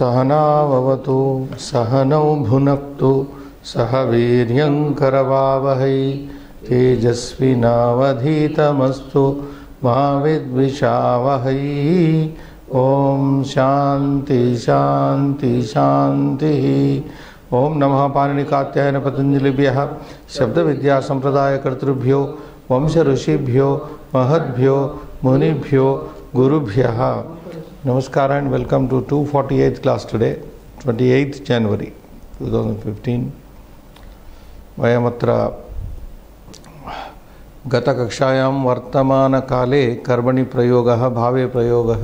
सहनाववतु सहनौ भुनक्तु सह वीर्यं करवावहै तेजस्विनावधीतमस्तु मा विद्विषावहै। ओम शांति शांति शांति। ओम नमः पाणिनिकात्यायन पतंजलिभ्यः शब्द विद्या संप्रदाय कर्तृभ्यो वंश ऋषिभ्यो महद्भ्यो मुनिभ्यो गुरुभ्यः नमस्कार and welcome to 248th class today, 28th January 2015. वयमत्र गतकक्षायां वर्तमानकाले कर्मणि प्रयोगः भावे प्रयोगः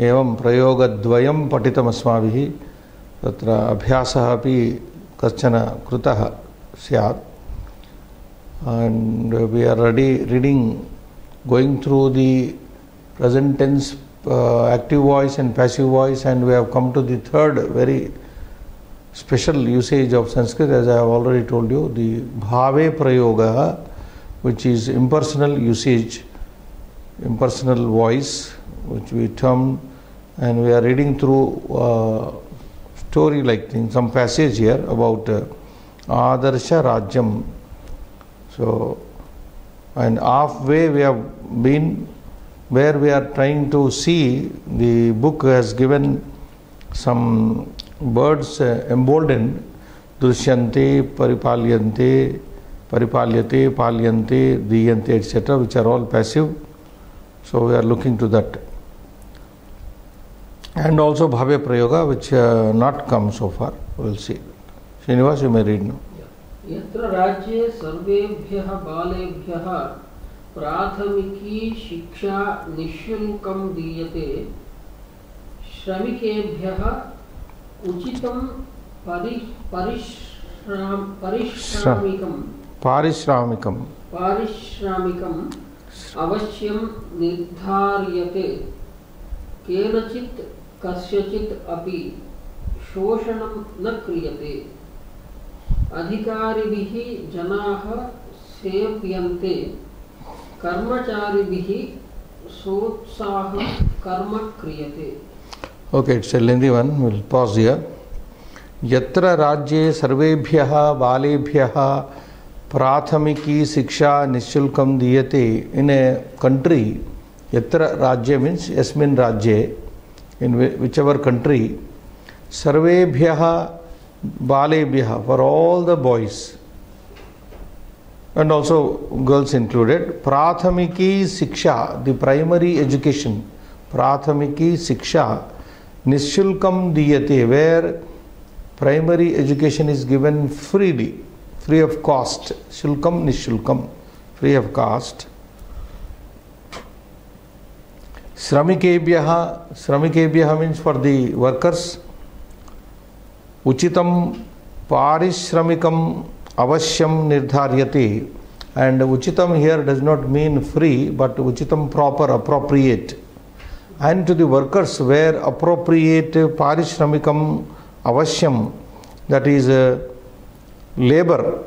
एवं प्रयोगद्वयं पठितमस्माभिः। तत्र अभ्यासः अपि कश्चन कृतः स्यात् and we are already reading, going through the present tense active voice and passive voice, and we have come to the third very special usage of Sanskrit, as I have already told you, the bhave prayoga, which is impersonal usage, impersonal voice, which we term, and we are reading through story like in some passage here about Adarsha Rajyam. So, and halfway we have been, where we are trying to see, the book has given some words emboldened, Drishyante, Paripalyante, Paripalyate, Palyante, Diyante, etc., which are all passive. So we are looking to that. And also Bhave Prayoga, which not come so far. We will see. Srinivas, you may read now. यत्र राज्ये सर्वेभ्यः बालेभ्यः प्राथमिकी शिक्षा निःशुल्कं दीयते श्रमिकेभ्यः उचितं पारिश्रामिकम् अवश्यं निर्धार्यते केनचित् कस्यचित् अपि शोषणं न क्रियते अधिकारिभिः जनाः सेव्यन्ते कर्मचारिभिः सोत्साहं कर्म क्रियते. Okay, it's a lengthy one. We'll pause here. यत्र राज्ये सर्वेभ्यः बालेभ्यः प्राथमिकी शिक्षा निःशुल्कं दीयते. In a country, यत्र राज्ये means यस्मिन् राज्ये, in whichever country, सर्वेभ्यः Balebhya, for all the boys and also girls included, Prathamiki Siksha, the primary education, Prathamiki Siksha, Nishulkam Diyate, where primary education is given freely, free of cost, Shulkam Nishulkam, free of cost. Shramikebhyaha means for the workers. Uchitam parishramikam avashyam nirdharyate, and uchitam here does not mean free but uchitam proper, appropriate, and to the workers where appropriate parishramikam avashyam, that is labor,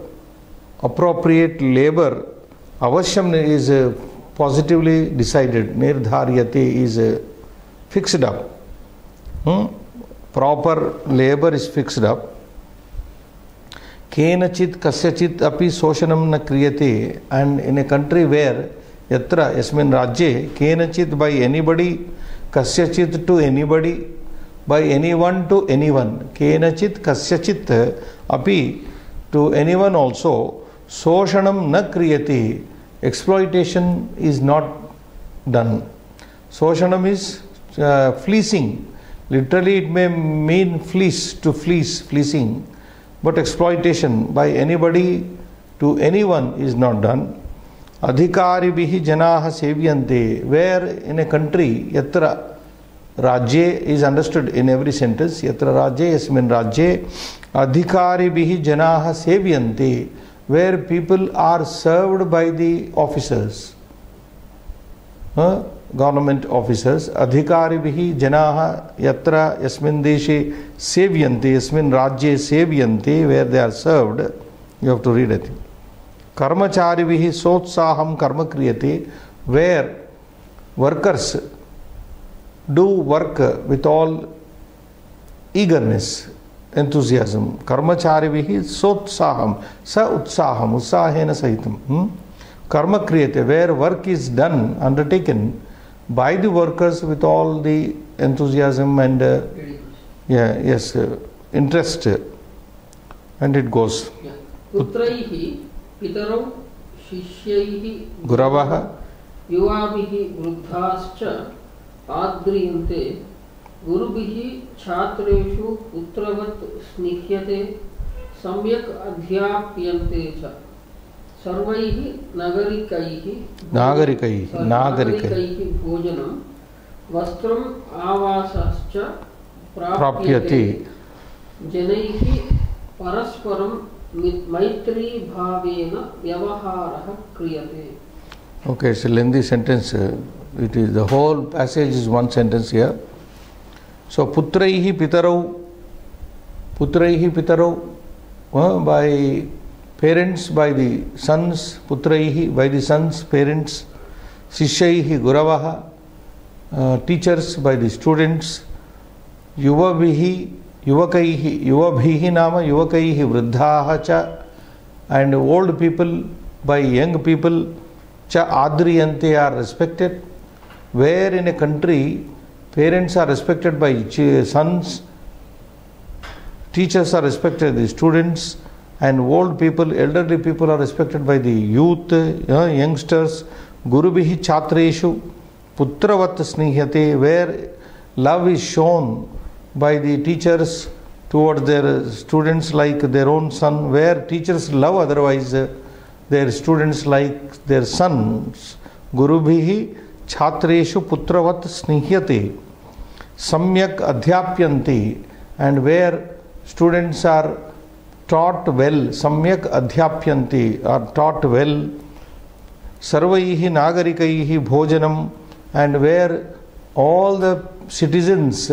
appropriate labor, avashyam is positively decided, nirdharyate is fixed up. Proper labor is fixed up. Kenachit kasyachit api soshanam na kriyate, and in a country where yatra yasmin rajye kenachit by anybody, kasyachit to anybody, by anyone to anyone, kenachit kasyachit api to anyone also, soshanam na kriyate, exploitation is not done. Soshanam is fleecing. Literally it may mean fleece, to fleece, fleecing, but exploitation by anybody to anyone is not done. Adhikaribihi janaha sevyante, where in a country, yatra rajye is understood in every sentence, yatra rajye yasmin rajye, adhikaribihi janaha sevyante, where people are served by the officers. Government officers, adhikaribihi janaha yatra yasmin deshe sevyante, yasmin rajye sevyante, where they are served. You have to read it. Karmacharibihi sotsaham karma kriyate, where workers do work with all eagerness, enthusiasm. Karmacharivihi sotsaham, sa utsaham, utsahena sahitam. Karma kriyate, where work is done, undertaken by the workers with all the enthusiasm and interest, and it goes. Putraihi pitarau shishyaihi Guravaha yuvabihi vruddhascha adriyante gurubihi chhatreshu putravat snihyate samyak adhyapyante cha sarvaihi nagarikaihi bhojanam vastram avasascha prapyate janaihi parasparam maitri bhavena vyavaharaha kriyate. Okay, it's a lengthy sentence. It is the whole passage is one sentence here. So putraihi pitarau, by parents, by the sons, putraihi, by the sons, parents, sishaihi guravaha, teachers, by the students, yuvabhihi nama yuvakaihi vruddhaha cha, and old people by young people, cha adriyante are respected. Where in a country parents are respected by sons, teachers are respected by the students, and old people, elderly people are respected by the youth, youngsters. Gurubihi chatreshu putravat snihyate, where love is shown by the teachers towards their students like their own son, where teachers love otherwise their students like their sons. Gurubihi chatreshu putravat snihyate samyak adhyapyanti, and where students are taught well, samyak adhyapyanti, are taught well. Sarvaihi nagarikaihi bhojanam, and where all the citizens,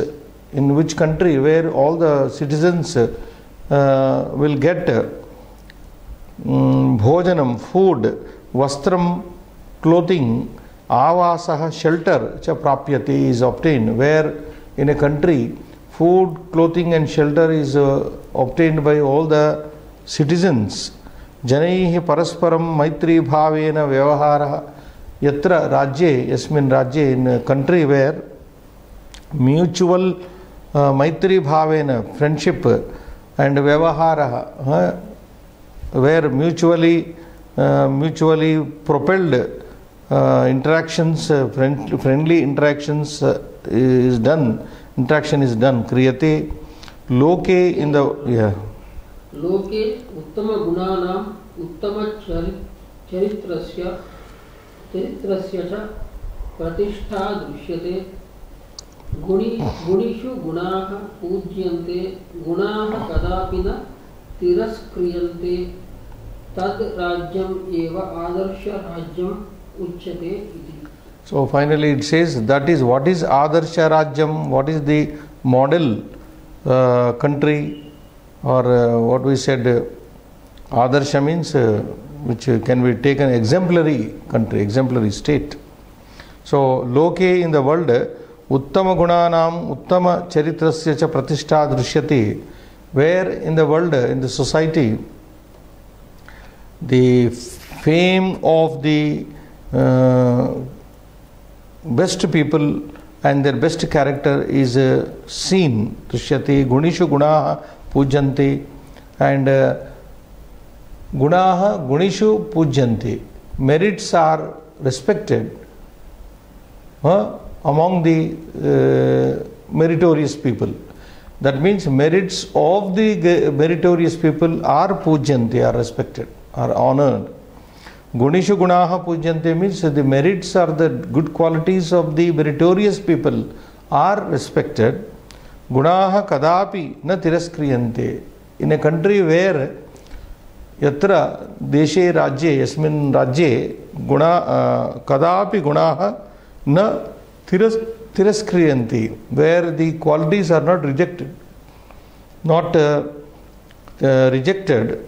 in which country, where all the citizens will get bhojanam, food, vastram, clothing, avasaha, shelter, cha prapyate, is obtained. Where in a country food, clothing and shelter is obtained by all the citizens. Janaihi parasparam maitri bhavena vyavaharaha, yatra rajye, yasmin rajye, in a country where mutual maitri bhavena, friendship, and vyavaharaha, where mutually propelled interactions, friendly interactions is done. Interaction is done. Kriyate loke, in the Loke uttama gunanam uttama charitrasya cha pratishtha drishyate gunishu gunaha pujyante gunaha kadapina tiraskriyante tad rajyam eva adarsha rajyam uchyate iti. So finally it says that is what is Adarsha Rajyam, what is the model country, or what we said Adarsha means which can be taken exemplary country, exemplary state. So loke, in the world, uttama gunanam uttama charitrasya cha pratishtha drishyate, where in the world, in the society, the fame of the best people and their best character is seen. Drishyate gunishu gunaha pujyante, and gunaha gunishu pujyante, merits are respected among the meritorious people. That means merits of the meritorious people are pujyante, are respected, are honored. Gunishu gunaha pujyante means the merits are the good qualities of the meritorious people are respected. Gunaha kadapi na tiraskriyante. In a country where yatra deshe rajye, yasmin rajye, guna kadapi gunaha na tiraskriyanti, where the qualities are not rejected, rejected,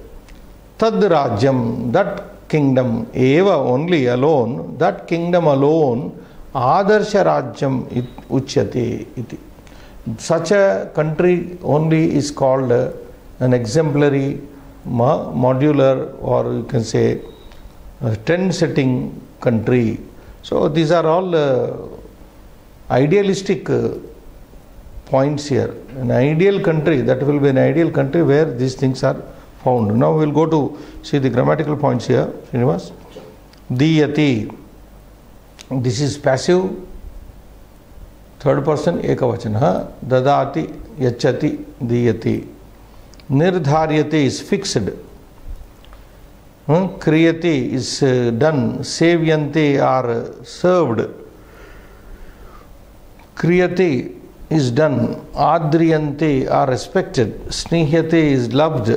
tad rajyam, that kingdom, eva, only, alone, that kingdom alone, adarsha rajyam uchyate iti. such a country only is called an exemplary, modular, or you can say a trend-setting country. So these are all idealistic points here. An ideal country, that will be an ideal country where these things are found. Now we will go to see the grammatical points here. Srinivas. Diyati. This is passive, third person ekavachana. Dadati, yachati, diyati. Nirdharyate is fixed. Kriyate is done. Sevyante are served. Kriyate is done. Adriyante are respected. Snihyate is loved,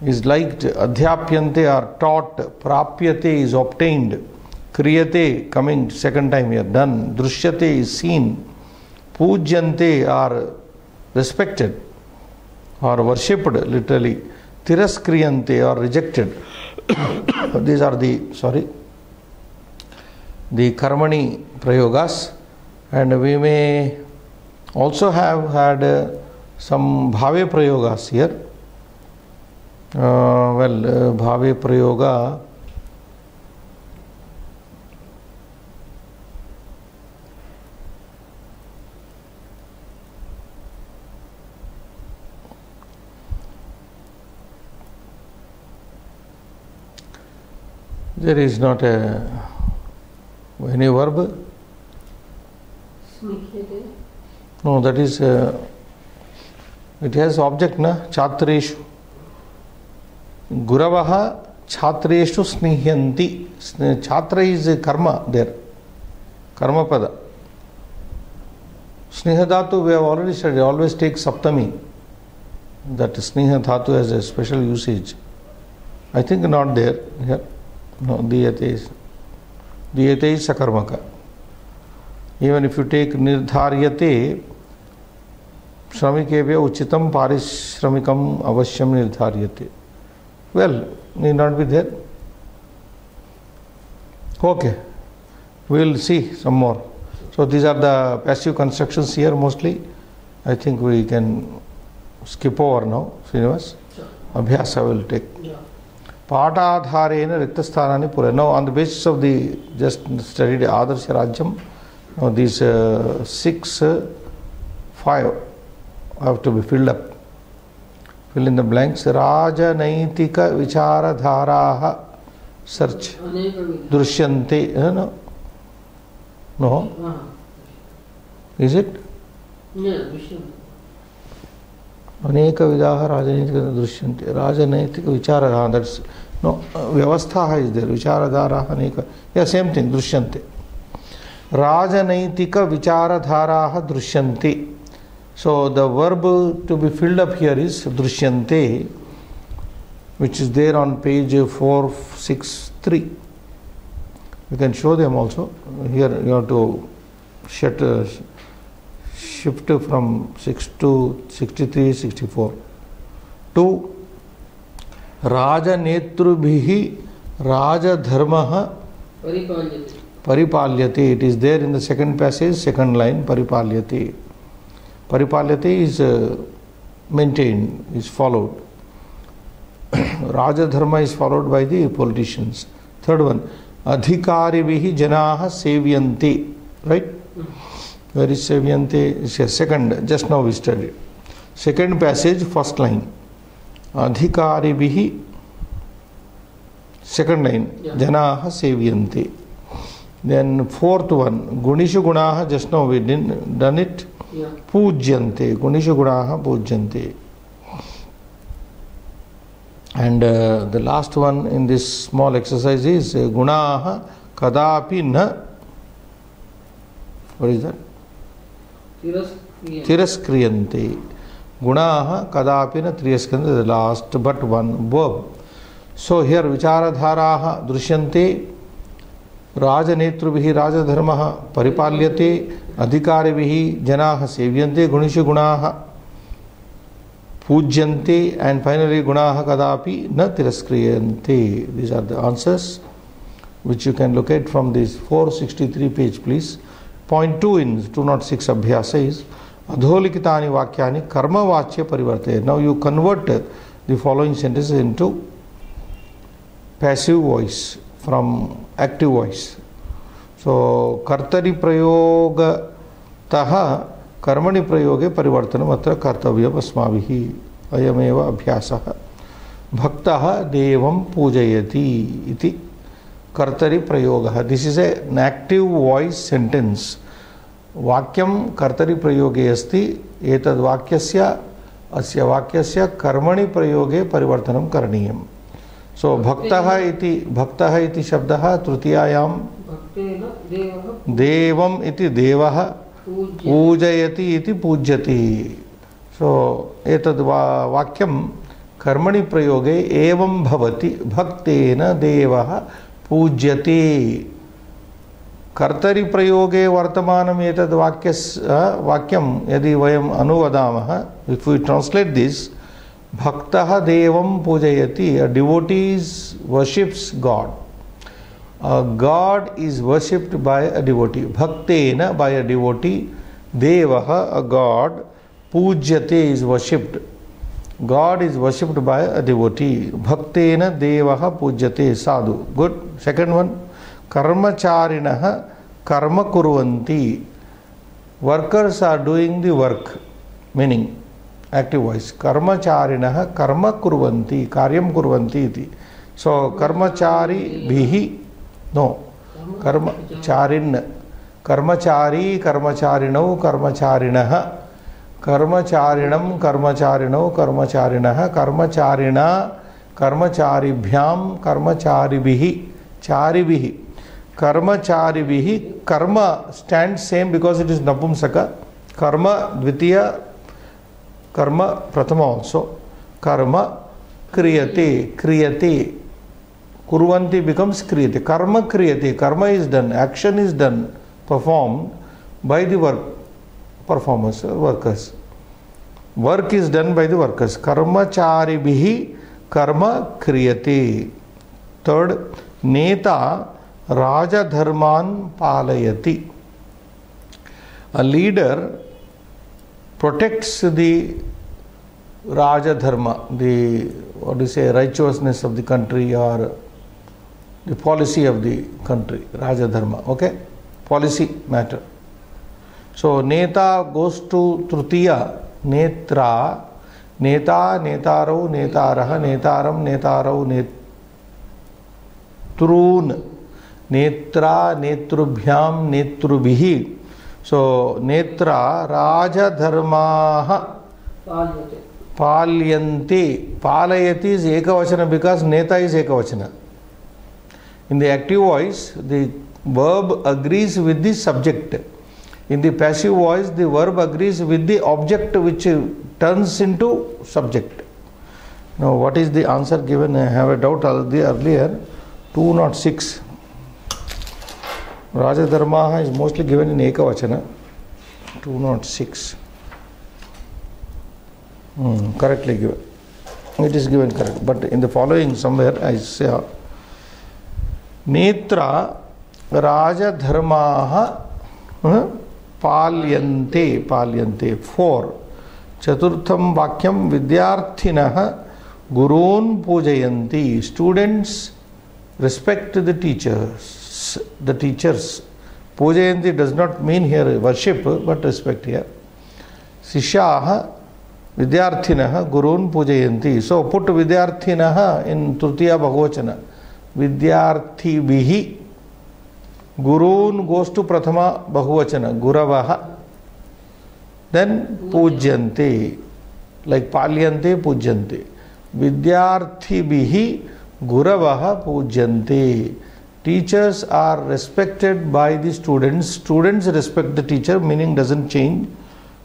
is liked. Adhyapyante are taught. Prapyate is obtained. Kriyate, coming second time here, done. Drishyate is seen. Pujyante are respected or worshipped, literally. Tiraskriyante are rejected. These are the karmani prayogas, and we may also have had some bhave prayogas here. Bhave prayoga, there is not any verb. No, that is it has object, na? Chatreshu. Guravaha Chatreshu snihyanti. Chatra is karma there. Karma pada. Sneha dhatu we have already studied, always take saptami. That sneha dhatu has a special usage. I think not there here. No, diyate is sakarmaka. Even if you take nirdharyate, shramikevya uchitam parishramikam avashyam nirdharyate. Well, need not be there. Okay, we will see some more. So these are the passive constructions here mostly. I think we can skip over now. Srinivas, Abhyasa will take. Patadharena Riktasthanani Pura. Now on the basis of the just studied Adarsha Rajyam, now these 5 have to be filled up. Fill in the blanks. Raja Naitika Vichara Dharaha. Search. Drishyante. No. Is it? Yeah, Drishyante. Aneka vidaha rajanaitika drishyante. Rajanaitika vicharadhara. That's no vyavastha is there. Vicharadhara aneka. Yeah, same thing. Drishyante. Rajanaitika vicharadhara drishyante. So the verb to be filled up here is drishyante, which is there on page 463. You can show them also. Here you have to shift from 6 to 63, 64. 2. Raja Netrubhihi Raja Dharmaha Paripalyate. It is there in the second passage, second line, Paripalyate. Paripalyate is maintained, is followed. Raja Dharma is followed by the politicians. Third one, Adhikarivihi Janaha Sevyante. Right? Where is Sevyante? Is a second, just now we studied. Second passage, first line. Adhikarivihi, second line, Janaha Sevyante. Then fourth one, Gunishu Gunaha, just now we didn't done it. Pujyante, Gunishu Gunaha Pujyante. And the last one in this small exercise is Gunaha Kadapi Na. What is that? Tiraskriyante. Gunaha Kadapi Na Tiraskriyante, the last but one verb. So here Vicharadharaha Drishyante. Rajanetrubihi Rajadharmaha Paripalyate. Adhikaribihi Janaha Sevyante. Gunishu Gunaha Pujyante. And finally Gunaha Kadapi Na Tiraskriyante. These are the answers which you can locate from this 463 page, please. Point 2 in 206 Abhyasa is अधोलिखितानि वाक्यानि कर्मवाच्य परिवर्तयेत्. Now you convert the following sentences into passive voice from active voice. So कर्तरि प्रयोगतः कर्मणि प्रयोगे परिवर्तनम् अत्र कर्तव्यम् अस्माभिः. अयमेव अभ्यासः. भक्तः देवं पूजयति इति कर्तरि प्रयोगः. This is an active voice sentence. वाक्यं कर्तरि प्रयोगे अस्ति. एतद् वाक्यस्य अस्य वाक्यस्य कर्मणि प्रयोगे परिवर्तनं करणीयम्. सो भक्तः इति शब्दः तृतीयायां देवम् इति देवः, पूजयति इति पूज्यति. सो एतद् वाक्यं कर्मणि प्रयोगे एवं भवति. भक्तेन देवः पूज्यते. कर्तरि प्रयोगे वर्तमानम् एतद् वाक्यं यदि वयम् अनुवदामः, इफ वी ट्रांसलेट दिस, भक्तः देवं पूजयति, a devotee worships God. God is worshipped by a devotee. Bhaktena, by a devotee. Devah, a God. Pujyate is worshipped. God is worshipped by a devotee. Bhaktena devaha pujyate. Sadhu. Good. Second one. Karmacharinaha karma kurvanti. Workers are doing the work. Meaning, active voice. Karmacharinaha karma kurvanti. Karyam kurvanti iti. So, karmachari bihi. No. Karmacharin. Karmachari, karmacharinau, karmacharinaha. कर्मचारिणं कर्मचारिणौ कर्मचारिणः कर्मचारिणा कर्मचारिभ्यां कर्मचारिभिः चारिभिः कर्मचारिभिः. कर्म stands same because it is napumsaka. Karma dvitiya, karma prathama also. Karma kriyate, kriyate. Kurvanti becomes kriyate. Karma kriyate. Karma is done, action is done, performed by the performers, workers. Work is done by the workers. Karmacharibihi karma kriyate. Third, neta raja dharman palayati. A leader protects the raja dharma, the what do you say, righteousness of the country or the policy of the country. Raja dharma, okay? Policy matter. So neta goes to tritiya. Netra, neta, netaro, netaraha, netaram, netarau, netrun, netra, netrubhyam, netrubhihi. So netra raja dharmaha palyante. Palayati is ekavachana because neta is ekavachana. In the active voice, the verb agrees with the subject. In the passive voice, the verb agrees with the object which turns into subject. Now, what is the answer given? I have a doubt earlier. 206. Raja Dharma is mostly given in Ekavachana. 206. Correctly given. It is given correct. But in the following somewhere I say Netra Raja Dharmaha पाल्यन्ते पाल्यन्ते. 4. चतुर्थम वाक्यम विद्यार्थिनः गुरून् पूजयन्ति. Students respect the teachers. The teachers. Pujayanti does not mean here worship but respect here. Sishyaः vidyarthinah gurun pujayanti. So put vidyarthinah in tritiya bahuvachana. Vidyarthibhihi. Gurun goes to prathama bahuvachana. Guravaha. Then pujyante. Like palyante pujyante. Vidyarthibhihi guravaha pujyante. Teachers are respected by the students. Students respect the teacher. Meaning doesn't change.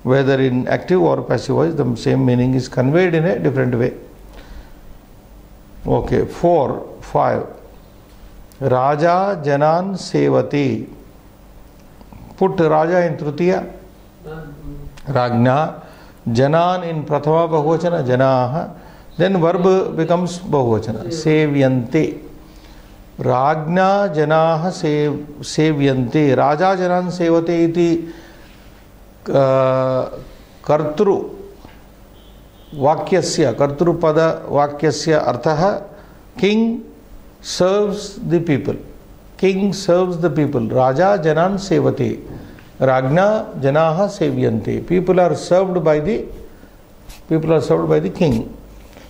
Whether in active or passive voice, the same meaning is conveyed in a different way. Okay, 4, 5. Raja Janan Sevati. Put Raja in Tritiya. Ragna. Janan in Prathama Bahuvachana. Janaha. Then verb becomes Bahuvachana. Sevyante. Ragna Janaha Sevyante. Raja Janan Sevate iti कर्तृ वाक्यस्य कर्तृपद वाक्यस्य अर्थः king serves the people. King serves the people. राजा जनान् सेवते. राज्ञा जनाः सेव्यन्ते. People are served by the king.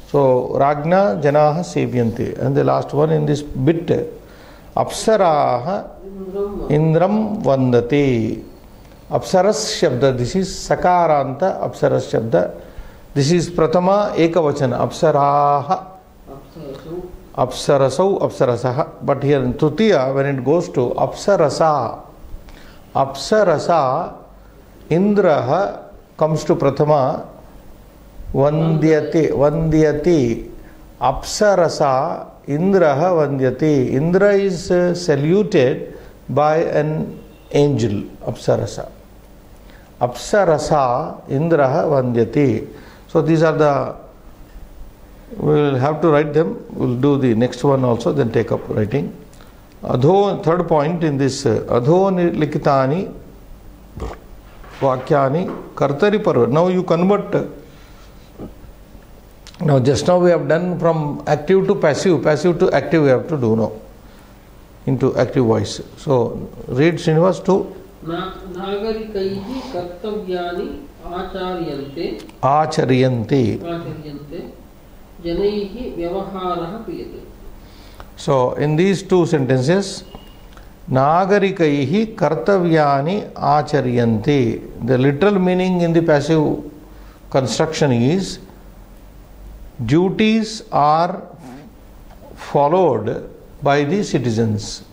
So Rajna Janaha Sevyante. And the last one in this bit, Apsaraha Indram Vandate. Apsaras Shabda, this is Sakaranta Apsaras Shabda. This is Pratama Ekavachana. Apsaraha Apsarasau Apsarasaha. But here in Tritiya, when it goes to Apsarasa, Apsarasa Indraha comes to Pratama. Vandyate, Vandyati, Apsarasa, Indraha Vandyati. Indra is saluted by an angel, Apsarasa. Apsarasa, Indraha Vandyati. So these are the, we will have to write them. We will do the next one also, then take up writing. Adho, third point in this, Adho Likitani Vakyani Kartari Parva. Now you convert. Now just now we have done from active to passive, passive to active we have to do now, into active voice. So read Srinivas to नागरिकैः कर्तव्यानि आचार्यन्ते जनैः व्यवहारः क्रियते. So in these two sentences, नागरिकैः कर्तव्यानि आचर्यन्ते, the literal meaning in the passive construction is duties are followed by the citizens.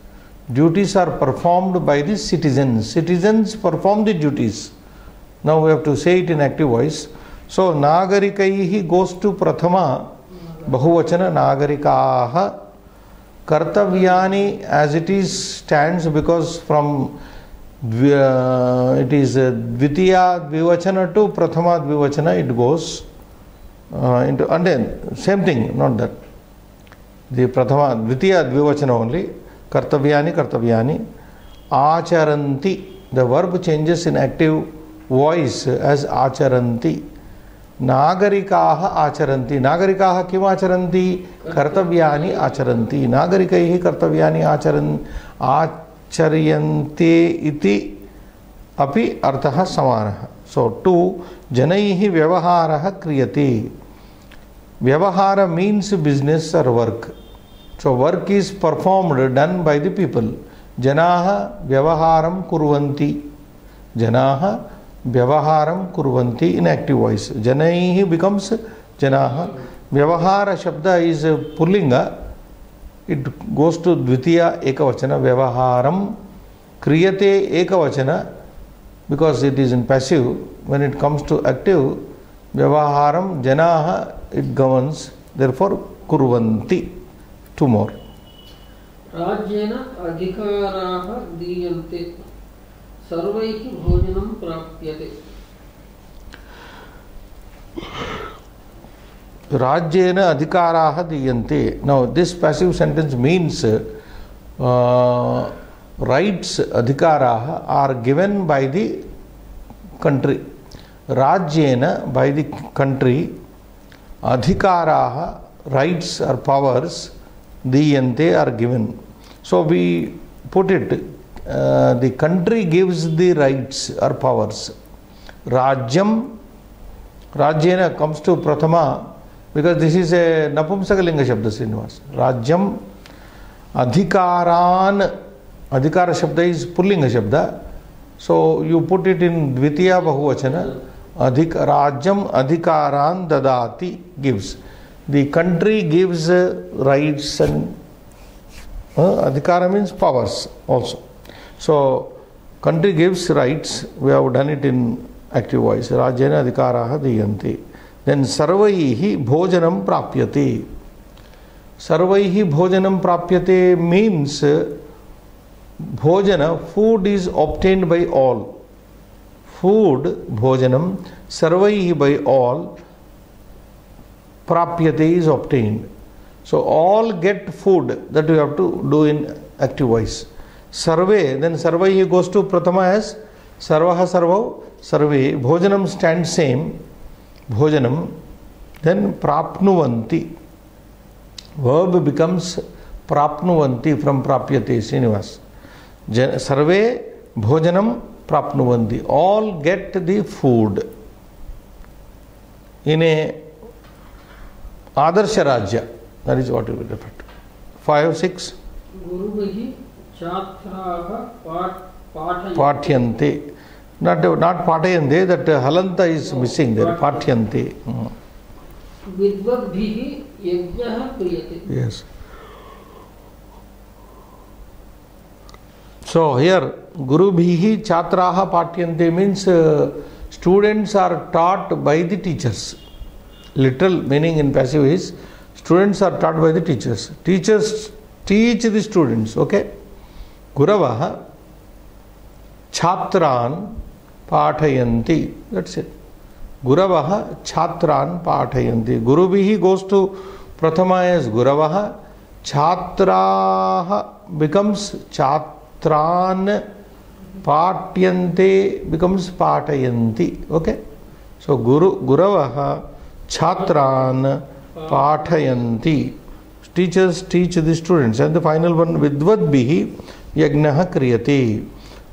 Duties are performed by the citizens. Citizens perform the duties. Now we have to say it in active voice. So nagarikaihi goes to prathama bahuvachana nagarikaha. Kartavyani as it is stands because from it is dvitiya dvivachana to prathama dvivachana it goes. Into, and then same thing, not that. The prathama, dvitiya, dvivachana only. Kartavyani. Acharanti. The verb changes in active voice as acharanti. Nagarikaha acharanti. Nagarikaha kim acharanti? Kartavyani acharanti. Nagarikaihi kartavyani acharyante iti api arthaha samanaha. So, to janaihi vyavaharaha kriyate. Vyavahara means business or work. So, work is performed, done by the people. Janaha vyavaharam kurvanti. Janaha vyavaharam kurvanti in active voice. Janaihi becomes janaha. Vyavahara shabda is pullinga. It goes to dvitiya ekavachana. Vyavaharam kriyate ekavachana. Because it is in passive, when it comes to active, vyavaharam janaha, it governs, therefore kurvanti. Two more. Rajyena adhikaraha diyante sarvaihi bhojanam prapyate. Rajyena adhikaraha diyante. Now this passive sentence means rights, adhikaraha, are given by the country. Rajyena, by the country. Adhikaraha, rights or powers, diyante, are given. So we put it, the country gives the rights or powers. Rajyam, Rajyena comes to prathama because this is a napumsakalinga shabda, Srinivas. Rajyam, adhikaran, adhikara shabda is pullinga shabda. So you put it in dvitiya bahuvachana. Rajyam adhikaran dadati, gives. The country gives rights and adhikara means powers also. So country gives rights. We have done it in active voice. Rajyena adhikaraha diyante. Then sarvaihi bhojanam prapyate. Sarvaihi bhojanam prapyate means bhojana, food is obtained by all. Food, bhojanam, sarvaihi, by all, prapyate is obtained. So all get food, that we have to do in active voice. Sarve, then sarvaihi goes to prathama as sarvaha sarvau sarve, bhojanam stands same, bhojanam, then prapnuvanti. Verb becomes prapnuvanti from prapyate, Srinivas. Sarve bhojanam prapnuvanti. All get the food. In a Adarsha Rajya, that is what we will refer to. 5, 6. Guruvihi chhatraha Pathyante. Not patayante, that halanta is missing there. Pathyante. Vidvadbhihi yajnaha kriyate. Yes. So here, Gurubhihi Chatraha Patyante means students are taught by the teachers. Literal meaning in passive is students are taught by the teachers. Teachers teach the students. Okay. Guravaha Chatran Pathayanti. That's it. Guravaha Chatran Pathayanti. Gurubhihi goes to Prathama as Guravaha. Chatraha becomes Chatran. Patyante becomes Patayanti. Okay. So Guravaha Chatran Patayanti. Teachers teach the students. And the final one, Vidvadbihi Yagnaha Kriyate.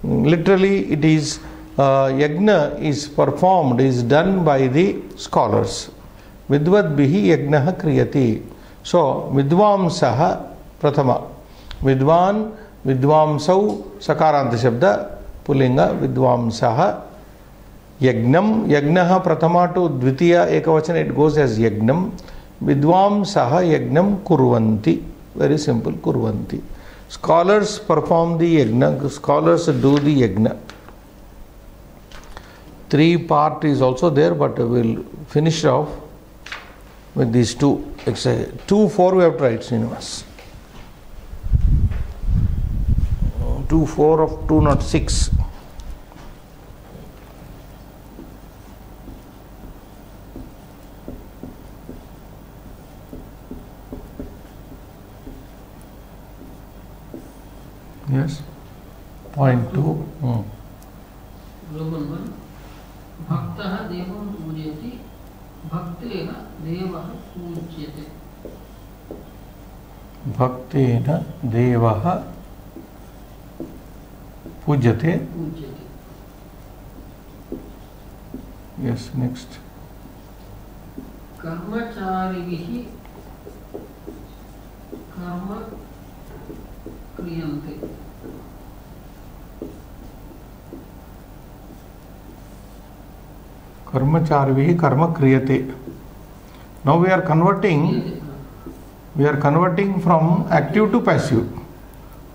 Literally it is Yagna is performed, is done by the scholars. Vidvadbihi Yagnaha Kriyate. So Vidvamsaha Prathama. Vidvan, Vidvamsau, Sakaranta Shabda, Pulinga, Vidvamsaha, Yagnam, Yagnaha Prathama to Dvitiya Ekavachana, it goes as Yagnam. Vidvamsaha Yagnam Kurvanti. Very simple, Kurvanti. Scholars perform the Yagna, scholars do the Yagna. 3 part is also there, but we'll finish off with these 2 exercises. 2, 4 we have tried, Srinivas. 2, 4 of 206. Yes. Point 2. Roman 1. Bhaktaha devam pujyati. Bhaktena devaha pujyate. Bhaktena devaha pujyate. Yes, next. Karmacharivihi karma kriyante. Karmacharivihi karma kriyate. Now we are converting from active to passive.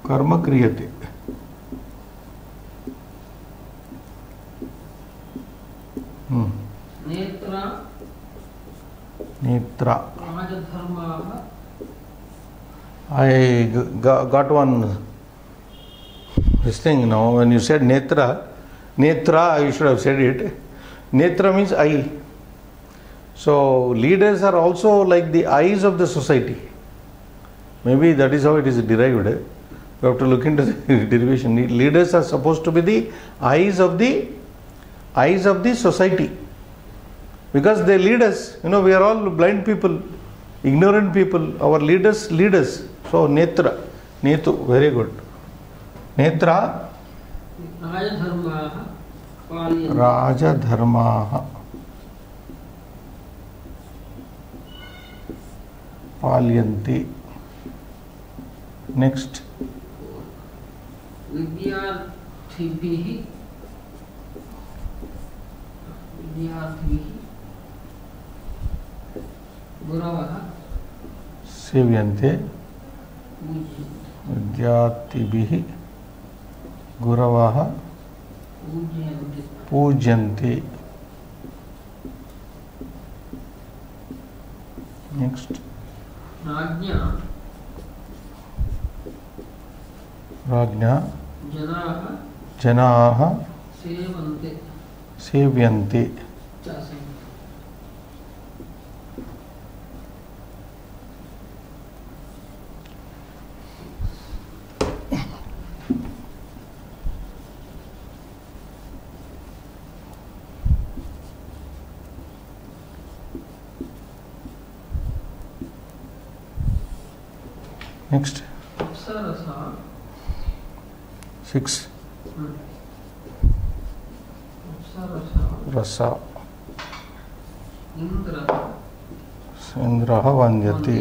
Karma kriyate. Netra Rajadharmaha. I got one this thing now. When you said Netra, you should have said it. Netra means eye. So leaders are also like the eyes of the society. Maybe that is how it is derived. We have to look into the derivation. Leaders are supposed to be the eyes of the society. Because they lead us. You know, we are all blind people, ignorant people. Our leaders lead us. So Netra, Netu, very good. Netra Rajadharmaha Palyanti. Next. Vidyarthibihi Guravaha Sevyante. Vidyarthibihi Guravaha Pujyanti. Next. Rajna Janaha Sevyante. Next. अप्सरसा 6. अप्सरसा Rasa. इंद्रः वन्द्यते.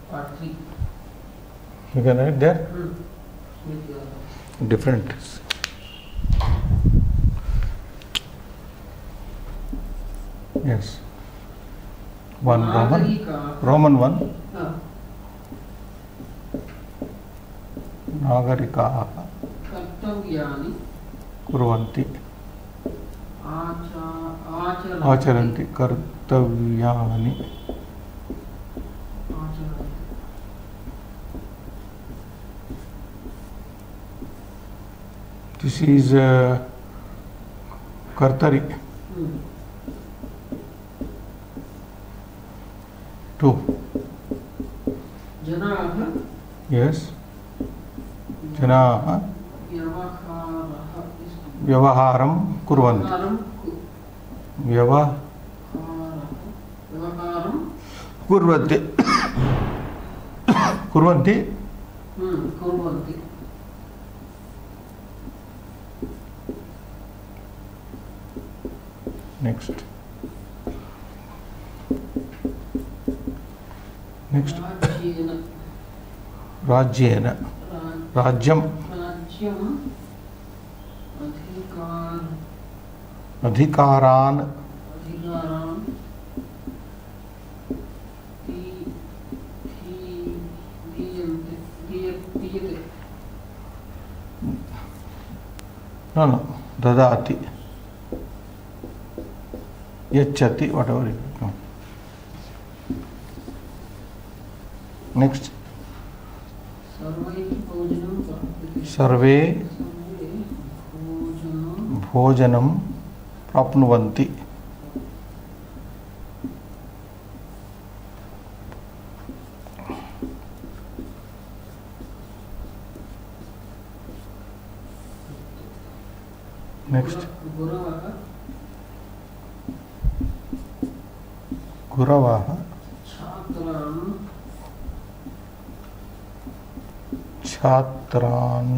Part 3. You can write there. Smriti. Different. Yes. One Roman 1. नागरिकाः कर्तव्यानि कुर्वन्ति आचरन्ति कर्तव्यानि. This is कर्तरि. 2. जनाः Yes. जनाः व्यवहारं कुर्वन्ति. कुर्वन्ति. कुर्वन्ति. Next. राज्येन. राज्यम्. अधिकारान्. No. ददाति. यच्छति. Whatever. No. Next. सर्वे भोजनं प्राप्नुवन्ति. Next. गुरवः छात्रान्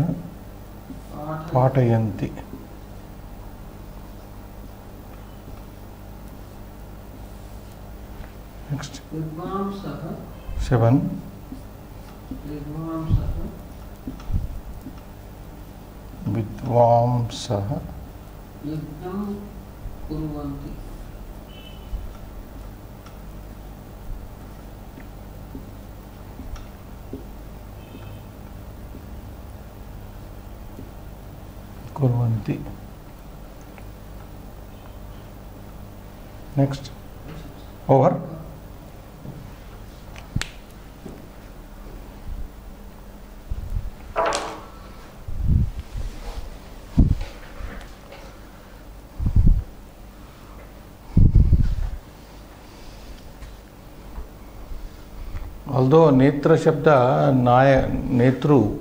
पाठयन्ति. Next. 7. विद्वांसः यज्ञं कुर्वन्ति. 'कुर्वन्ति. Next. Over. Although netra shabda netru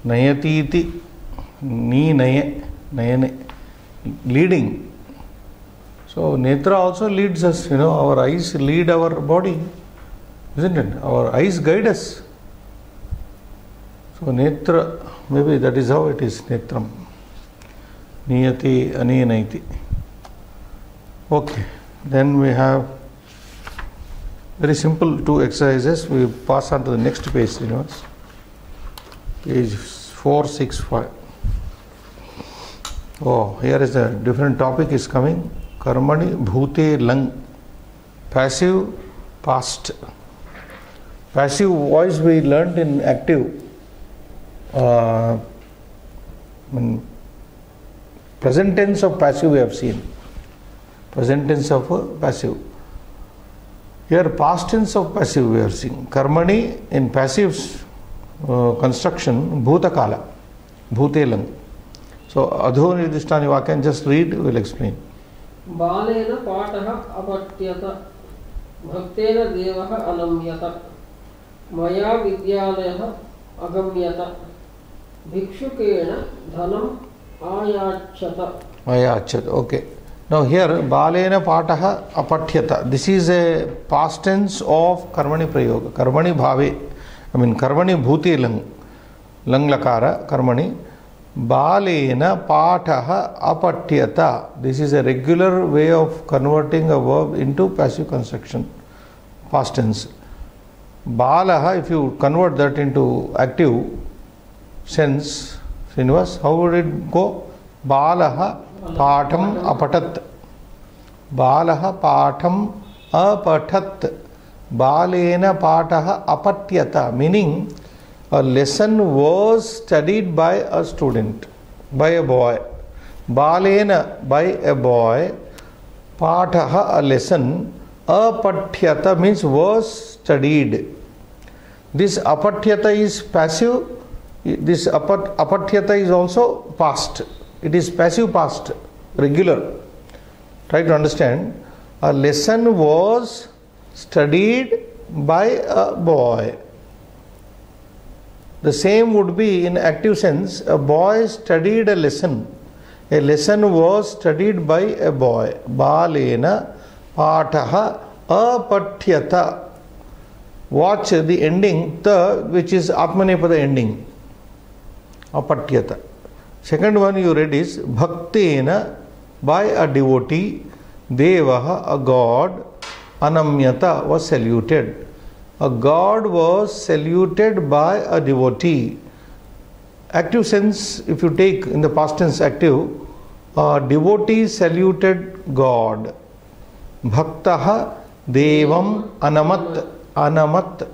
nayati iti ni nayane leading. So netra also leads us, our eyes lead our body, isn't it? Our eyes guide us. So netra, maybe that is how it is, netram. Niyati aninaiti. Okay, then we have very simple 2 exercises. We pass on to the next page, page 465. Oh, here is a different topic is coming. Karmani bhute lang. Passive past. Passive voice we learned in active. Present tense of passive we have seen. Present tense of passive. Here past tense of passive we are seeing. Karmani in passive construction, bhutakala, bhutelang. So adho nirdishtani vakyan, just read, we will explain. बालेन पाठः अपठ्यत भक्तेन देवः अनम्यत मया विद्यालयः अगम्यत भिक्षुकेण धनम् आयाच्छत. Ayacchat, okay. Now here balena pataha apatyata. This is a past tense of karmani prayoga. Karmani bhave. I mean karmani bhuti lang lakara karmani. Balena pataha apatyata. This is a regular way of converting a verb into passive construction. Past tense. Balaha, if you convert that into active sense, Srinivas, how would it go? Balaha Patham apatat. Balaha patham apatat. Balena pataha apatyata. Meaning, a lesson was studied by a student, by a boy. Balena, by a boy. Pataha, a lesson. Apatyata means was studied. This apatyata is passive. This apatyata is also past. It is passive past, regular. Try to understand. A lesson was studied by a boy. The same would be in active sense. A boy studied a lesson. A lesson was studied by a boy. Balena pataha apatyata. Watch the ending, ta, which is Atmanepada ending. Apatyata. Second one you read is Bhaktena, by a devotee. Devaha, a god. Anamyata, was saluted. A god was saluted by a devotee. Active sense, if you take in the past tense active, a devotee saluted God. Bhaktaha devam anamat. Anamat.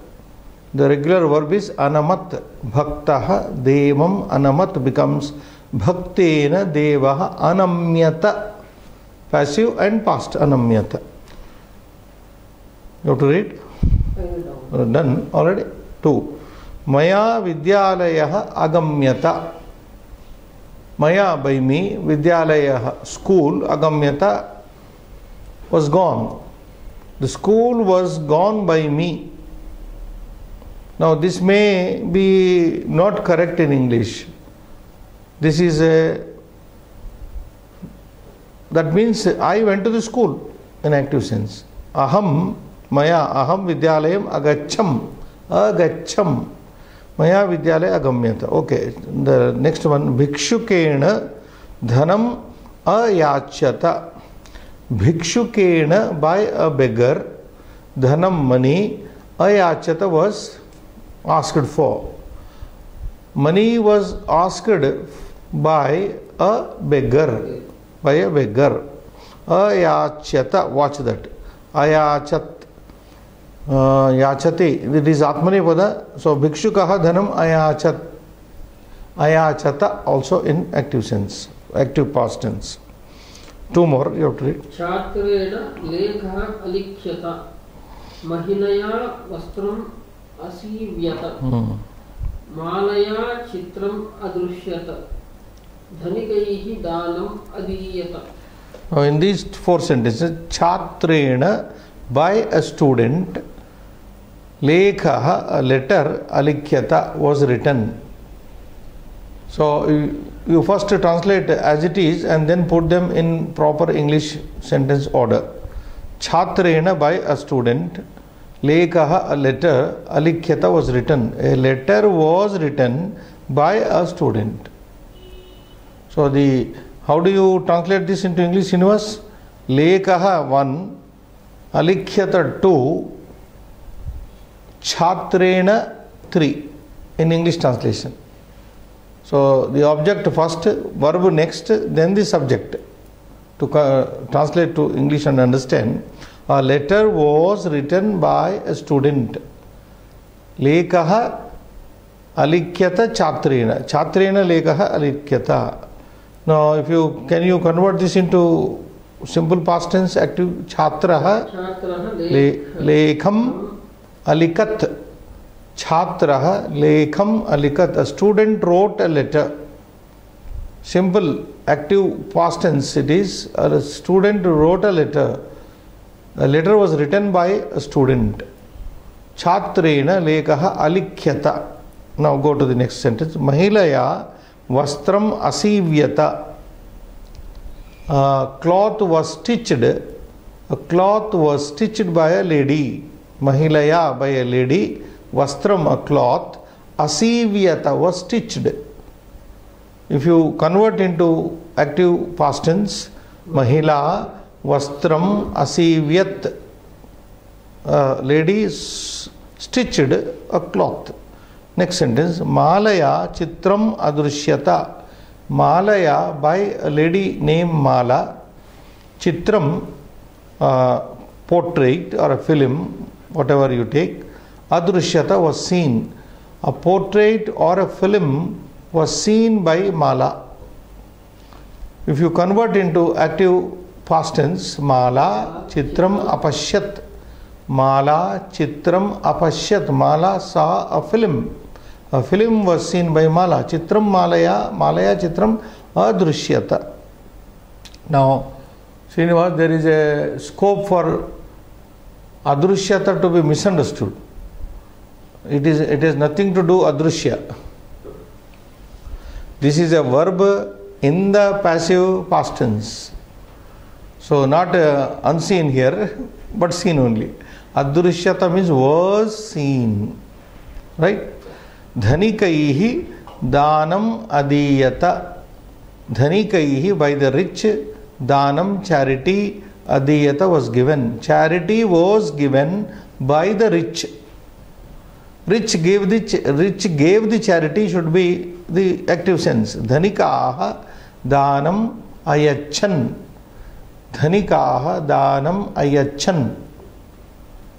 The regular verb is anamat. Bhaktaha devam anamat becomes bhaktena devaha anamyata. Passive and past anamyata. You have to read? Done already? 2. Maya vidyalayaha agamyata. Maya, by me. Vidyalayaha, school. Agamyata, was gone. The school was gone by me. Now this may be not correct in English. This is that means I went to the school in active sense. Aham, maya, aham vidyalayam agacham. Agacham. Maya vidyalaya agamyata. Okay. The next one. Bhikshukena dhanam ayachyata. Bhikshukena, by a beggar. Dhanam, money. Ayachyata, was asked for. Money was asked by a beggar. By a beggar. Ayachyata, watch that. Ayachat. Yachati. It is Atmanepada. So Bhikshukaha dhanam ayachat. Ayachata also in active sense. Active past tense. 2 more you have to read. Chatrena lekha alikhyata. Mahinaya vastram asivyata. Malaya chitram adrushyata. Dhanikaihi danam adiyata. Now in these 4 sentences, Chatrena, by a student. Lekha, a letter. Alikhyata, was written. So you first translate as it is and then put them in proper English sentence order. Chatrena, by a student. Lekha, a letter. Alikhyata, was written. A letter was written by a student. So how do you translate this into English, Srinivas? Lekha 1, Alikhyata 2, Chatrena 3 in English translation. So the object first, verb next, then the subject. To translate to English and understand, a letter was written by a student. Lekha alikhyata chatrena. Chatrena lekha alikhyata. Now, can you convert this into simple past tense active? Chatraha lekham alikat. Chatraha lekham alikat. A student wrote a letter. Simple active past tense it is. A student wrote a letter. A letter was written by a student. Chatrena lekha alikhyata. Now go to the next sentence. Mahilaya vastram asivyata. cloth was stitched. A cloth was stitched by a lady. Mahilaya, by a lady. Vastram, a cloth. Asivyata was stitched. If you convert into active past tense, Mahila, Vastram, Asivyat. Lady stitched a cloth. Next sentence, Malaya Chitram Adrushyata. Malaya, by a lady named Mala. Chitram, portrait or a film, whatever you take. Adrushyata was seen. A portrait or a film was seen by Mala. If you convert into active past tense, Mala Chitram Apashyat. Mala Chitram Apashyat. Mala saw a film. A film was seen by Mala. Chitram Malaya, Malaya Chitram Adrushyata. Now, Srinivas, there is a scope for Adrushyata to be misunderstood. It has nothing to do Adrushya. This is a verb in the passive past tense. So, not unseen here, but seen only. Adrushyata means was seen. Right? Dhanikaihi danam adiyata. Dhanikaihi, by the rich, danam, charity, adiyata was given. Charity was given by the rich. Rich gave the charity should be the active sense. Dhanikaha danam ayachan. Dhanikaha danam ayachan.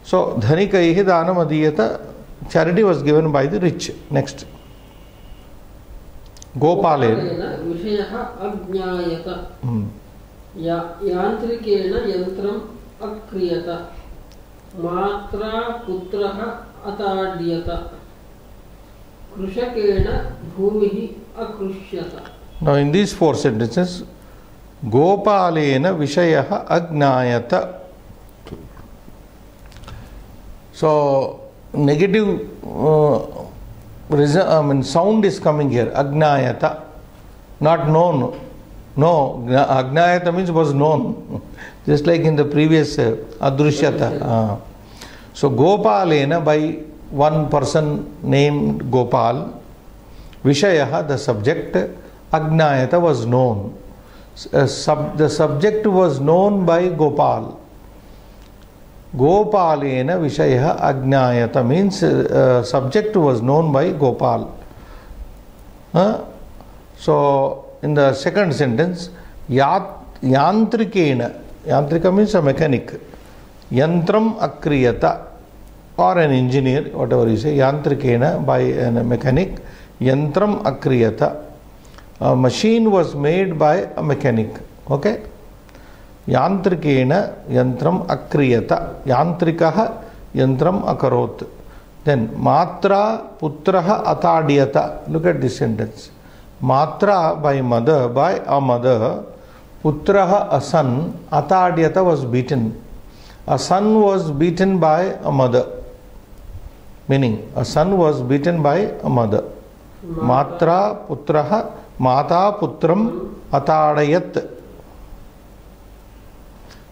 So, dhanikaihi danam adiyata. Charity was given by the rich. Next. Gopalena Vishayaha Ajñayata. Yantrikena Yantram Akriyata. Matra Putraha Atadiyata. Krushakena Bhumihi Akrushyata. Now, in these four sentences, Gopalena Vishayaha Ajñayata. So, negative sound is coming here. Agnayata, not known. No, Agnayata means was known, just like in the previous Adrushyata. So Gopalena, by one person named Gopal. Vishayaha, the subject. Agnayata was known. The subject was known by Gopal. Gopalena Vishaya Ajñayata means subject was known by Gopal. So, in the second sentence, Yantrikena, Yantrika means a mechanic. Yantram Akriyata, or an engineer, whatever you say, Yantrikena, by a mechanic. Yantram Akriyata. A machine was made by a mechanic. Okay? Yantrikena yantram akriyata. Yantrikaha yantram akarot. Then Matra putraha atadiyata. Look at this sentence. Matra, by mother, by a mother. Putraha, a son. Atadiyata was beaten. A son was beaten by a mother. Meaning, a son was beaten by a mother. Matra putraha mata putram atadayat.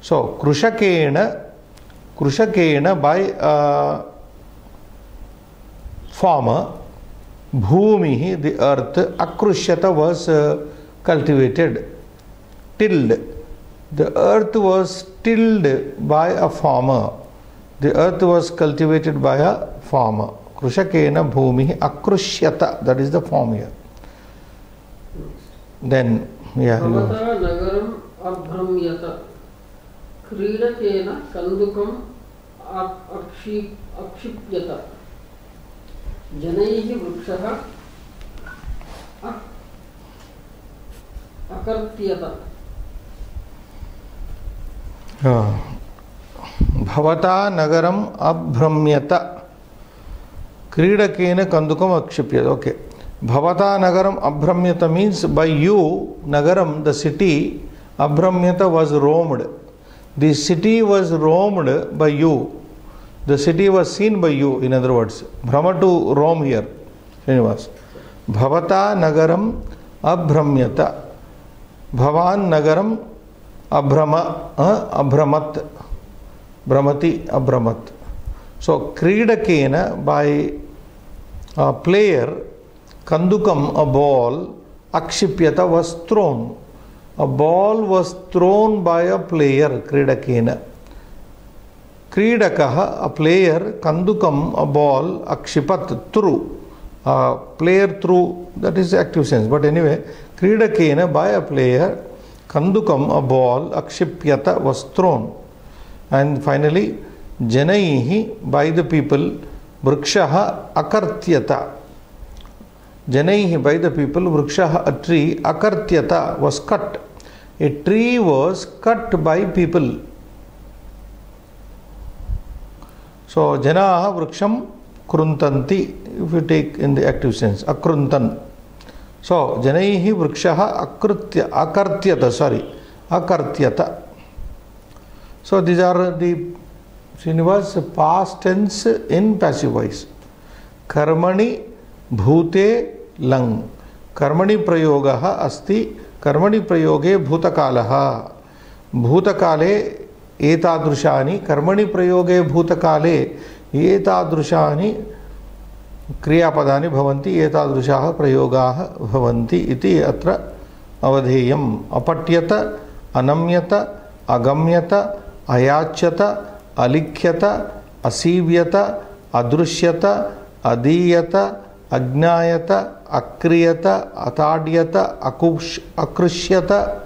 So, Krushakena by farmer, Bhumihi, the earth, Akrushyata was cultivated, tilled. The earth was tilled by a farmer. The earth was cultivated by a farmer. Krushakena Bhumihi Akrushyata, that is the form here. Then, yeah. Bhavata Nagaram Abhramyata. Kridakena Kandukam Akshipyata. Janaihi Vrikshaha Akartyata. Bhavata Nagaram Abhramyata. Kridakena Kandukam Akshipyata. Okay. Bhavata Nagaram Abhramyata means by you, Nagaram, the city, Abhramyata was roamed. The city was roamed by you. The city was seen by you, in other words. Brahma to roam here. Srinivas. Bhavata Nagaram Abhramyata. Bhavan Nagaram abhramat, bhramati, abhramat. So kridakena, by a player, kandukam, a ball, akshipyata, was thrown. A ball was thrown by a player, kridakena. Kridakaha, a player, kandukam, a ball, akshipat, threw. A player threw, that is active sense. But anyway, kridakena, by a player, kandukam, a ball, akshipyata, was thrown. And finally, janaihi, by the people, vrikshaha, akartyata. Janaihi, by the people, vrikshaha, a tree, akartyata, was cut. A tree was cut by people. So, janaha vriksham kruntanti, if you take in the active sense, akruntan. So, janaihi vrikshaha akartyata. So, these are the Srinivas past tense in passive voice. Karmani bhute lang. Karmani prayogaha asti. Karmani prayoge bhutakalaha. Bhutakale etadrushani. Karmani prayoge bhutakale etadrushani kriyapadani bhavanti. Etadrushaha prayogaha bhavanti. Iti atra avadheyam. Apatyata, anamyata, agamyata, ayachyata, alikhyata, asivyata, adrushyata, adiyata, agnayata, akriyata, atadyata, akrushyata,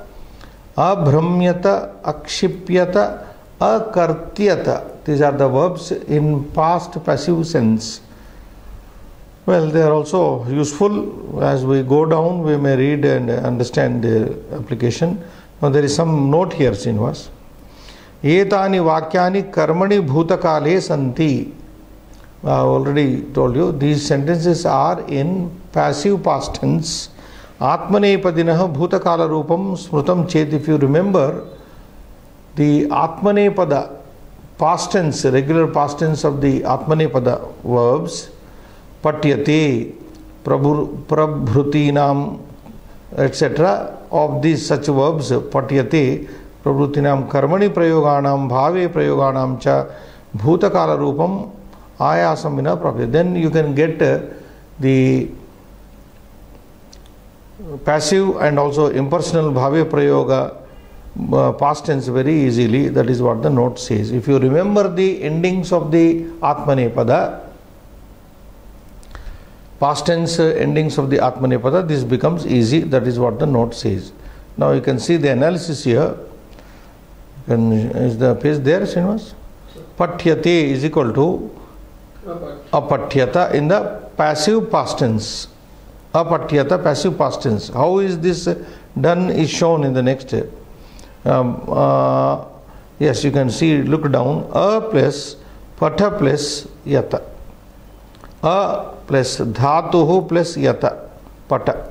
abhramyata, akshipyata, akartyata. These are the verbs in past passive sense. Well, they are also useful. As we go down, we may read and understand the application. Now, there is some note here, Srinivas. Etani vakyani karmani bhutakale santi. I already told you, these sentences are in passive past tense. Atmanepadinaha bhutakala rupam smrutam chet. If you remember, the Atmanepada past tense, regular past tense of the Atmanepada verbs, patyate, prabhrutinam, etc. of these such verbs, patyate, prabhrutinam, karmani prayoganam, bhave prayoganam cha, bhutakala rupam, ayasam vina prapya. Then you can get the passive and also impersonal bhave prayoga past tense very easily. That is what the note says. If you remember the endings of the Atmanepada, past tense endings of the Atmanepada, this becomes easy. That is what the note says. Now you can see the analysis here. Is the page there, Srinivas? Patyate is equal to apatyata in the passive past tense. Apatyata, passive past tense. How is this done is shown in the next. Yes, you can see, look down. A plus pata plus yata. A plus dhatuhu plus yata. Pata.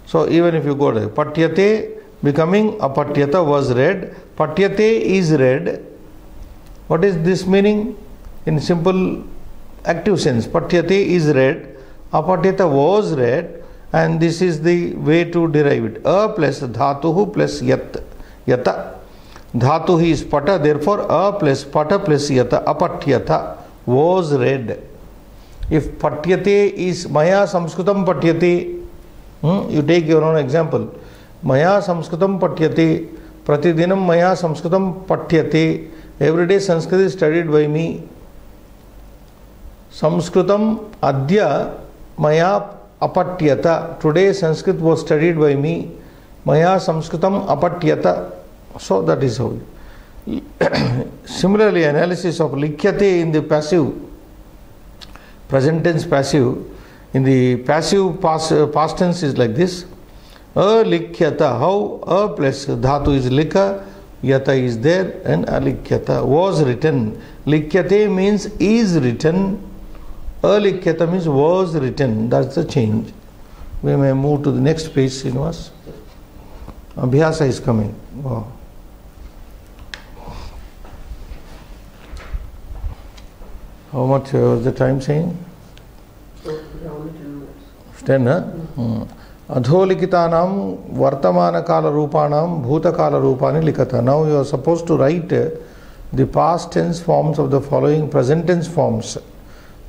So even if you go there, patyate becoming apatyata was read. Patyate is read. What is this meaning? In simple active sense, patyate is read, apatyata was read, and this is the way to derive it. A plus dhatuhu plus yat. Yata. Dhatuhu is pata, therefore a plus pata plus yata, apatyata, was read. If patyate is maya samskritam patyate, you take your own example. Maya samskritam patyate, pratidinam maya samskritam patyate, every day Sanskrit is studied by me. Samskritam adya maya apatyata, today Sanskrit was studied by me. Maya samskritam apatyata. So that is how. Similarly, analysis of likhyate in the passive, present tense passive, in the passive past tense is like this. A likhyata, how? A plus dhatu is likha, yata is there, and alikhyata was written. Likhyate means is written. Alikhyata means was written. That's the change. We may move to the next page, Srinivas. Abhyasa is coming. Wow. How much was the time saying? So, only 10 minutes. 10, huh? अधोलिखितानां वर्तमानकालरूपाणां भूतकालरूपाणि लिखत. Now you are supposed to write the past tense forms of the following present tense forms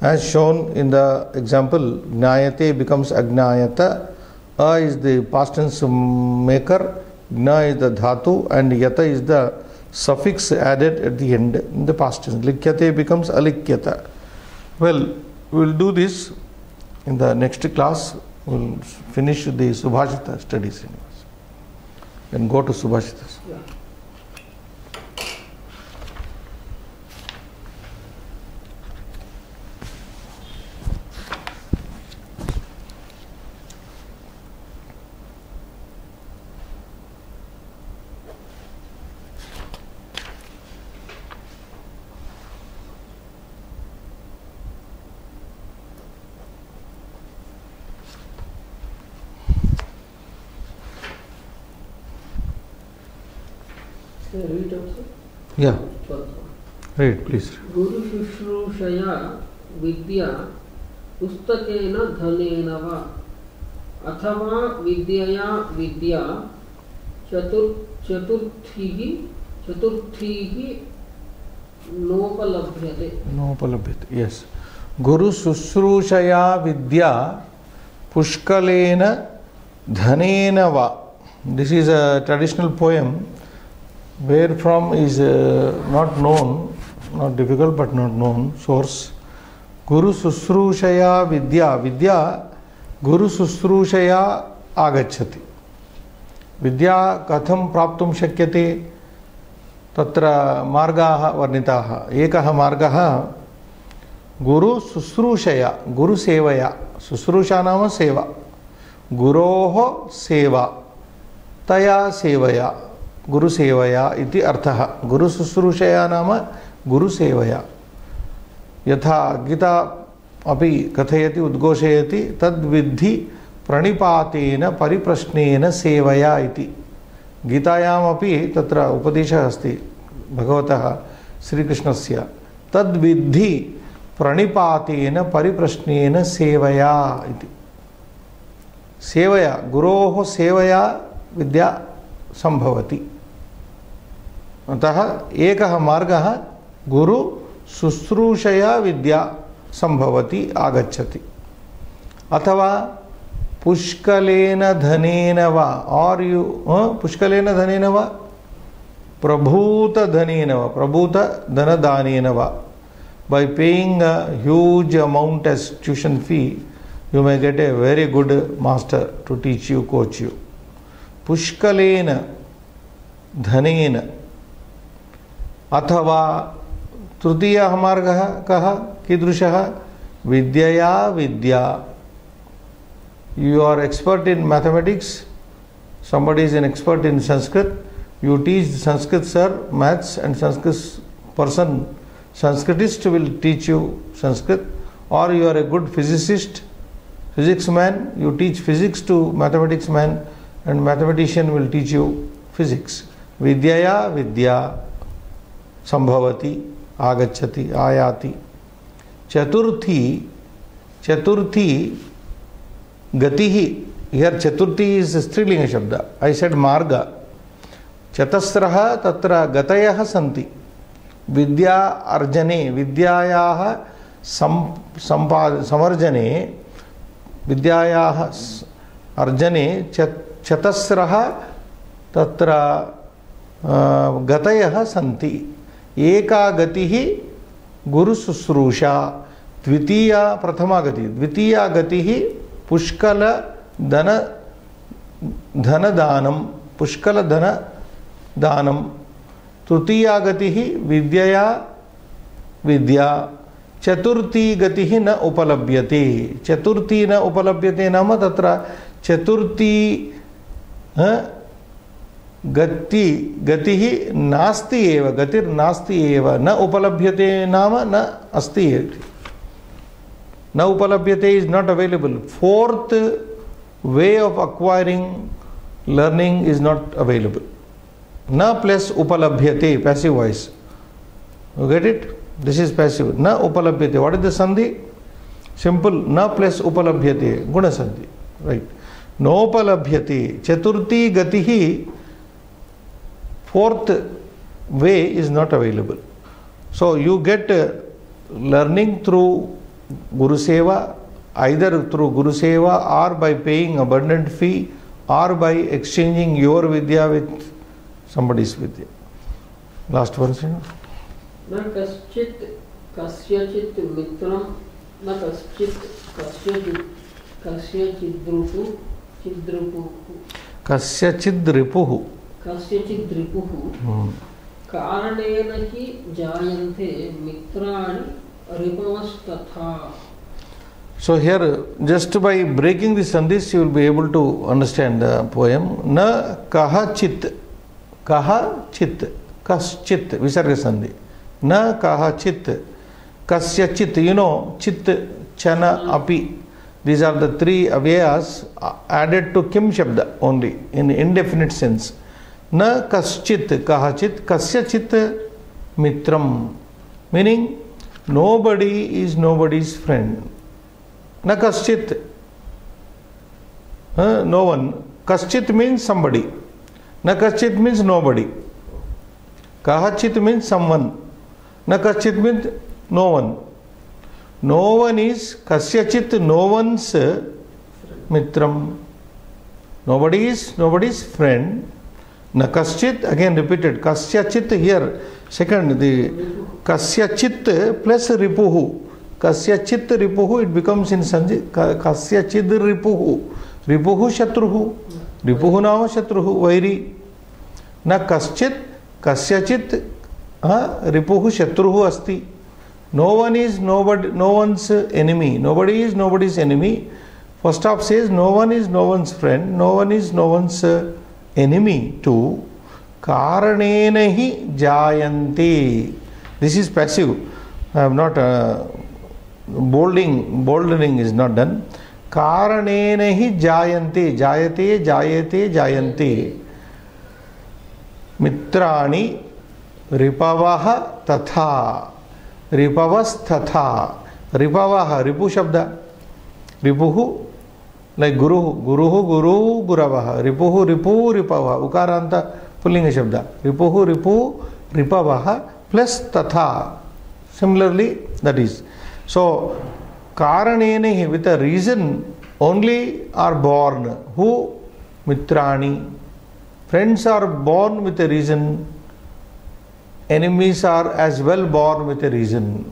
as shown in the example. Gnayate becomes agnayata. A is the past tense maker, gna is the dhatu, and yata is the suffix added at the end in the past tense. Likyate becomes alikyata. Well, we will do this in the next class. We will finish the Subhashita studies. Then go to Subhashitas. Yeah. Can I read also? Yeah, 12th one. read please. गुरु शुश्रूषया विद्या पुस्तकेन धनेन वा अथवा विद्यया विद्या चतुर्थीः नोपलभ्यते. Nopalabhyate. Yes. Guru Susrushaya Vidya Pushkalena Dhanena Va. This is a traditional poem where from is not known, not difficult but not known source. Guru Susrushaya Vidya. Vidya Guru Susrushaya Agachati. Vidya Katham Praptum Shakyate. तत्र मार्गाः वर्णिताः. एकः मार्गः गुरु शुश्रूषया, गुरु सेवया. शुश्रूषा नाम सेवा. गुरोः सेवा, तया सेवया, गुरु सेवया इति अर्थः. गुरु शुश्रूषया नाम गुरु सेवया. यथा गीता अपि कथयति, उद्घोषयति, तद्विद्धि प्रणिपातेन परिप्रश्नेन सेवया इति. गीतायामपि तत्र उपदेशः अस्ति भगवतः श्रीकृष्णस्य. तद्विद्धि प्रणिपातेन परिप्रश्नेन सेवया इति. सेवया, गुरोः सेवया विद्या संभवति. अतः एकः मार्गः गुरु शुश्रूषया विद्या संभवति, आगच्छति. अथवा पुष्कलेन धनेन वा, और यू पुष्कलेन धनेन वा, प्रभूत धनेन वा, प्रभूत धनदानेन वा. By paying a huge amount as tuition fee, you may get a very good master to teach you, coach you. Pushkalena dhanena. अथवा तृतीयः मार्गः कः, कीदृशः? विद्यया विद्या. You are expert in mathematics, somebody is an expert in Sanskrit, you teach Sanskrit sir maths, and Sanskrit person, Sanskritist will teach you Sanskrit. Or you are a good physicist, physics man, you teach physics to mathematics man, and mathematician will teach you physics. Vidyaya vidya sambhavati, agachati, ayati. Chaturthi, chaturthi gatihi. Here chaturthi is strilinga shabda. I said marga. Chatasraha tatra gatayah santi. Vidya arjane, vidyayaha samarjane, vidyayaha arjane chatasraha tatra gatayah santi. Eka gatihi guru susrusha. Dvitiya prathama gati. Dvitiya gatihi पुष्कल धन दानम, पुष्कल धन दानम. तृतीया गतिः विद्यया विद्या. चतुर्थी गतिः न उपलभ्यते. चतुर्थी न उपलभ्यते नाम तत्र चतुर्थी गतिः नास्ति एव, गतिर्नास्ति एव. न उपलभ्यते नाम न अस्ति. Na upalabhyate is not available. Fourth way of acquiring learning is not available. Na plus upalabhyate, passive voice. You get it? This is passive. Na upalabhyate. What is the sandhi? Simple. Na plus upalabhyate. Guna sandhi. Right. Nopalabhyati. Chaturthi gatihi, fourth way is not available. So you get learning through Guru Seva, either through Guru Seva or by paying abundant fee or by exchanging your Vidya with somebody's Vidya. Last one, Srinu. न कश्चित् कस्यचित् मित्रं न कश्चित् कस्यचिद्रुपुः कस्यचिद्रिपुः कारणेन हि जायन्ते मित्राणि रिपवस्तथा. So here, just by breaking the sandhis, you will be able to understand the poem. Na kahachit, kaschit, visarga sandhi. Na kahachit, kasyachit, you know, chit, chana, api. These are the three avyayas added to kim shabda only in indefinite sense. Na kaschit, kahachit, kasyachit mitram. Meaning, nobody is nobody's friend. Na kaschit, no one. Kaschit means somebody. Na kaschit means nobody. Kahachit means someone. Na kaschit means no one. No one is kasyachit, no one's mitram. Nobody is nobody's friend. Na kaschit, again repeated. Kasyachit here. Second, the kasyachit plus ripuhu. Kasyachit ripuhu, it becomes in Sanjit. Kasyachid ripuhu. Ripuhu shatruhu. Ripuhu nama shatruhu. Vairi. Na kaschit, kasyachit, ripuhu shatruhu asti. No one is nobody, no one's enemy. Nobody is nobody's enemy. First off says no one is no one's friend. No one is no one's enemy too. Karanenahi jayante. This is passive. I have not boldening is not done. Karanenahi jayante. Jayate, jayate, jayante. Mitrani ripavaha tatha. Ripavas tatha. Ripavaha, ripu shabda. Ripuhu, like guru, guravaha. Ripuhu, ripu, ripavaha. Ukaranta, pullinga shabda. Ripuhu, ripu, ripavaha plus tatha. Similarly, that is. So, karanenehi, with a reason only are born. Who? Mitrani. Friends are born with a reason. Enemies are as well born with a reason.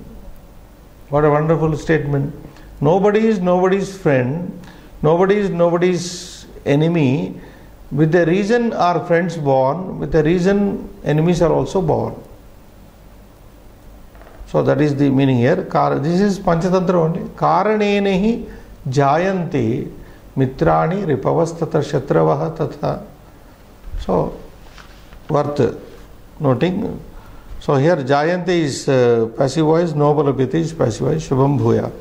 What a wonderful statement. Nobody is nobody's friend. Nobody is nobody's enemy. With a reason are friends born. With a reason enemies are also born. So that is the meaning here. This is Panchatantra only. Karanenehi jayante mitrani ripavastata shatravaha tatha. So, worth noting. So here Jayante is passive voice, Nopalabhyati is passive voice. Shubham Bhuya.